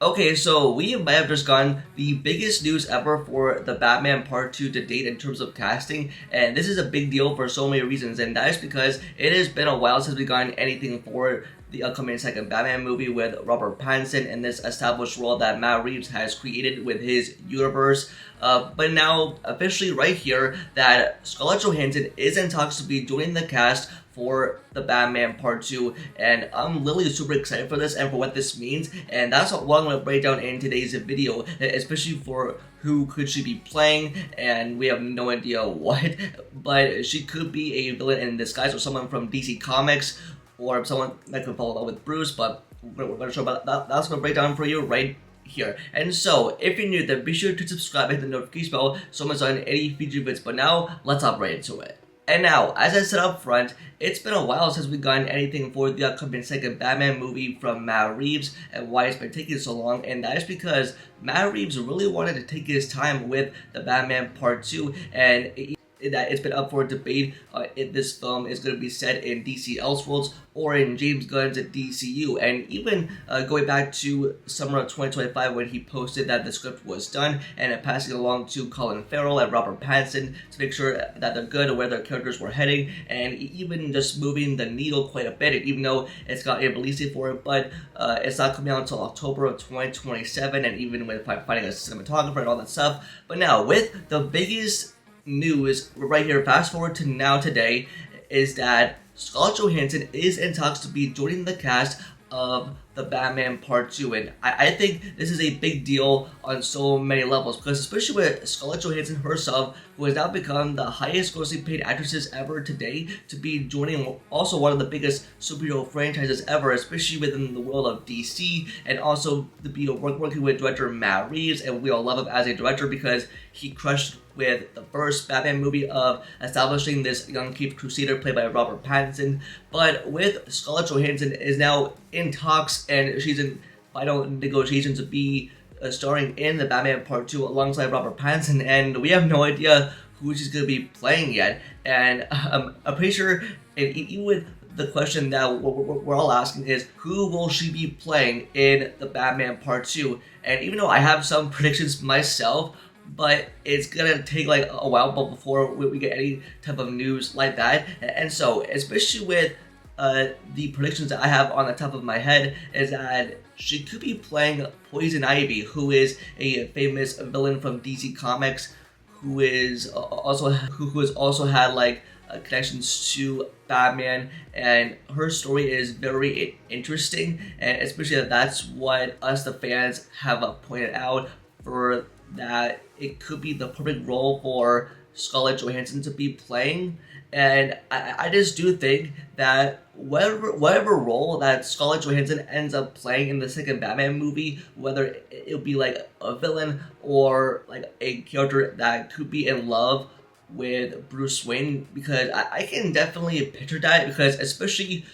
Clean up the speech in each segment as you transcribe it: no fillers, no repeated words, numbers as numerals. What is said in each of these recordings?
Okay, so we might have just gotten the biggest news ever for the Batman Part 2 to date in terms of casting, and this is a big deal for so many reasons, and that is because it has been a while since we've gotten anything for the upcoming second Batman movie with Robert Pattinson in this established world that Matt Reeves has created with his universe. But now, officially right here, that Scarlett Johansson is in talks to be joining the cast for the Batman Part 2, and I'm literally super excited for this and for what this means, and that's what I'm going to break down in today's video, especially for who could she be playing, and we have no idea what, but she could be a villain in disguise or someone from DC Comics, or someone that could follow up with Bruce, but we're going to show about that. That's going to break down for you right here. And so, if you're new, then be sure to subscribe and hit the notification bell so I'm not on any future videos, but now, let's hop right into it. And now, as I said up front, it's been a while since we've gotten anything for the upcoming second Batman movie from Matt Reeves, and why it's been taking so long, and that is because Matt Reeves really wanted to take his time with the Batman Part 2, and that it's been up for debate if this film is going to be set in DC Elseworlds or in James Gunn's DCU, and even going back to summer of 2025 when he posted that the script was done and passing it along to Colin Farrell and Robert Pattinson to make sure that they're good or where their characters were heading, and even just moving the needle quite a bit, even though it's got a release date for it, but it's not coming out until October of 2027, and even with finding a cinematographer and all that stuff. But now, with the biggest news right here, fast forward to now today, is that Scarlett Johansson is in talks to be joining the cast of the Batman Part 2, and I think this is a big deal on so many levels, because especially with Scarlett Johansson herself, who has now become the highest grossing paid actresses ever today, to be joining also one of the biggest superhero franchises ever, especially within the world of DC, and also to be working with director Matt Reeves, and we all love him as a director because he crushed with the first Batman movie of establishing this young Caped Crusader played by Robert Pattinson. But with Scarlett Johansson is now in talks, and she's in final negotiations to be starring in the Batman Part 2 alongside Robert Pattinson, and we have no idea who she's going to be playing yet. And I'm pretty sure, even with the question that we're all asking is, who will she be playing in the Batman Part 2? And even though I have some predictions myself, but it's gonna take like a while before we get any type of news like that. And so, especially with the predictions that I have on the top of my head, is that she could be playing Poison Ivy, who is a famous villain from DC Comics, who has also had like connections to Batman, and her story is very interesting, and especially that's what us the fans have pointed out, for that it could be the perfect role for Scarlett Johansson to be playing. And I just do think that whatever role that Scarlett Johansson ends up playing in the second Batman movie, whether it'll be like a villain or like a character that could be in love with Bruce Wayne, because I can definitely picture that, because especially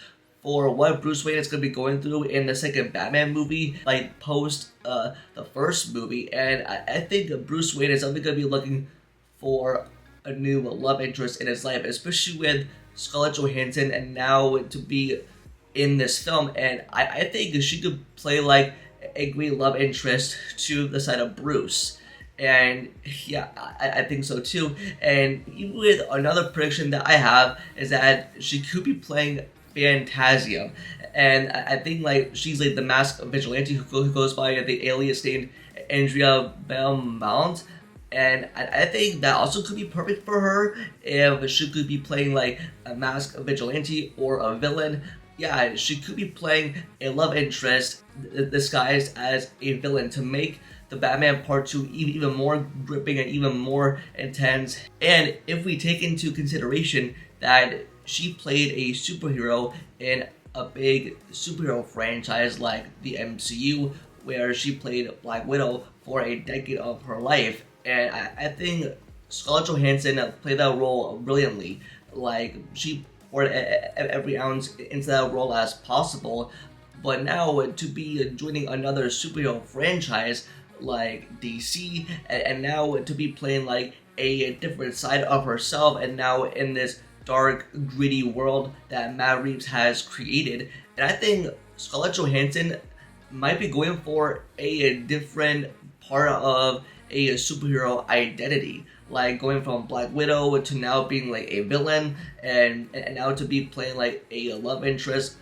for what Bruce Wayne is going to be going through in the second Batman movie, like post the first movie, and I think Bruce Wayne is only going to be looking for a new love interest in his life, especially with Scarlett Johansson and now to be in this film, and I think she could play like a great love interest to the side of Bruce. And yeah, I think so too. And even with another prediction that I have is that she could be playing Phantasm, and I think like she's like the masked vigilante who goes by the alias named Andrea Belmont, and I think that also could be perfect for her if she could be playing like a masked vigilante or a villain. Yeah, she could be playing a love interest disguised as a villain to make the Batman Part 2 even more gripping and even more intense. And if we take into consideration that she played a superhero in a big superhero franchise like the MCU, where she played Black Widow for a decade of her life, and I think Scarlett Johansson played that role brilliantly. Like, she poured every ounce into that role as possible. But now to be joining another superhero franchise like DC, and now to be playing like a different side of herself, and now in this dark, gritty world that Matt Reeves has created. And I think Scarlett Johansson might be going for a different part of a superhero identity, like going from Black Widow to now being like a villain, and now to be playing like a love interest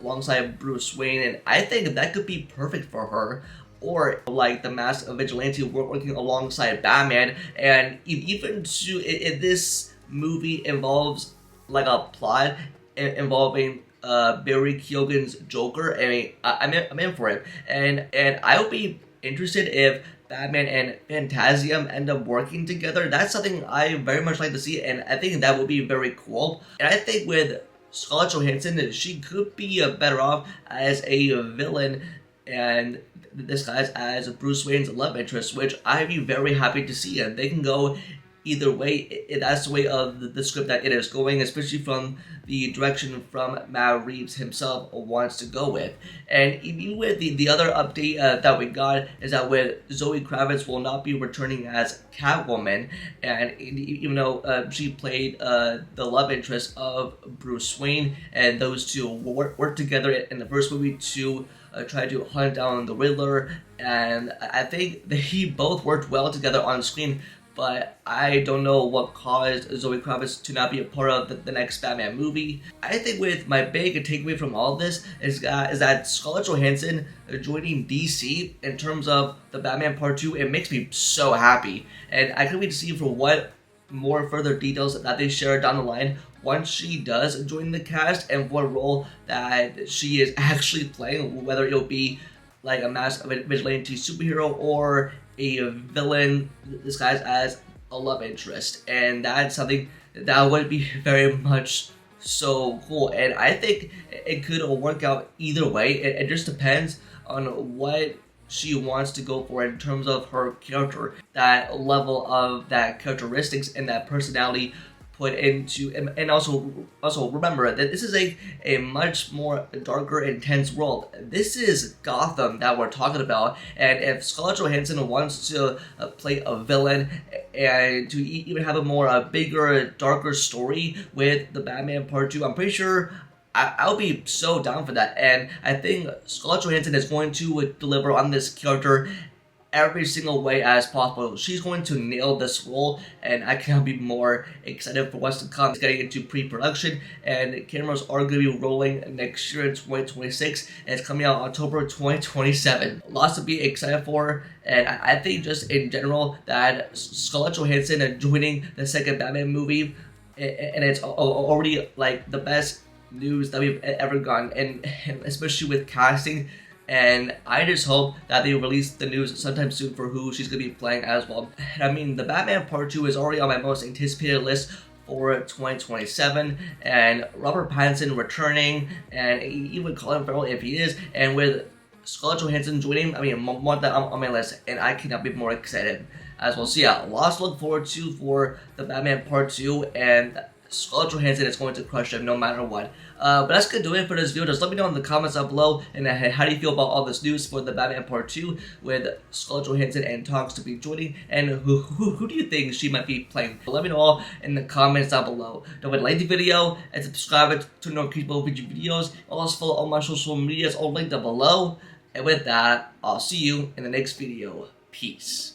alongside Bruce Wayne. And I think that could be perfect for her. Or like the masked vigilante working alongside Batman, and even to if this movie involves like a plot involving Barry Keoghan's Joker, I mean, I'm in for it, and I would be interested if Batman and Phantasm end up working together. That's something I very much like to see, and I think that would be very cool. And I think with Scarlett Johansson, she could be better off as a villain and disguised as Bruce Wayne's love interest, which I'd be very happy to see. And they can go either way. That's the way of the script that it is going, especially from the direction from Matt Reeves himself wants to go with. And even with the other update that we got is that with Zoe Kravitz will not be returning as Catwoman, and even though she played the love interest of Bruce Wayne, and those two worked together in the first movie to try to hunt down the Riddler, and I think they both worked well together on screen. But I don't know what caused Zoe Kravitz to not be a part of the next Batman movie. I think with my big takeaway from all of this is that Scarlett Johansson joining DC in terms of the Batman Part 2, it makes me so happy. And I can't wait to see for what more further details that they share down the line once she does join the cast, and what role that she is actually playing, whether it'll be like a masked vigilante superhero or a villain disguised as a love interest. And that's something that would be very much so cool, and I think it could work out either way. It just depends on what she wants to go for in terms of her character, that level of that characteristics and that personality put into, and also remember that this is a much more darker, intense world. This is Gotham that we're talking about, and if Scarlett Johansson wants to play a villain and to even have a more bigger, darker story with the Batman Part 2, I'm pretty sure I'll be so down for that. And I think Scarlett Johansson is going to deliver on this character every single way as possible. She's going to nail this role, and I cannot be more excited for what's to come. It's getting into pre-production, and cameras are going to be rolling next year in 2026, and it's coming out October 2027. Lots to be excited for, and I think just in general that Scarlett Johansson joining the second Batman movie, and it's already like the best news that we've ever gotten, and especially with casting. And I just hope that they release the news sometime soon for who she's going to be playing as well. I mean, the Batman Part 2 is already on my most anticipated list for 2027, and Robert Pattinson returning, and even Colin Farrell if he is, and with Scarlett Johansson joining, I mean, more that on my list, and I cannot be more excited as well. So yeah, lots to look forward to for the Batman Part 2, and Scarlett Johansson is going to crush them no matter what. But that's going to do it for this video. Just let me know in the comments down below, and how do you feel about all this news for the Batman Part 2 with Scarlett Johansson and talks to be joining, and who do you think she might be playing? Let me know all in the comments down below. Don't forget to like the video and subscribe to know more future videos. Also follow all my social medias all linked down below. And with that, I'll see you in the next video. Peace.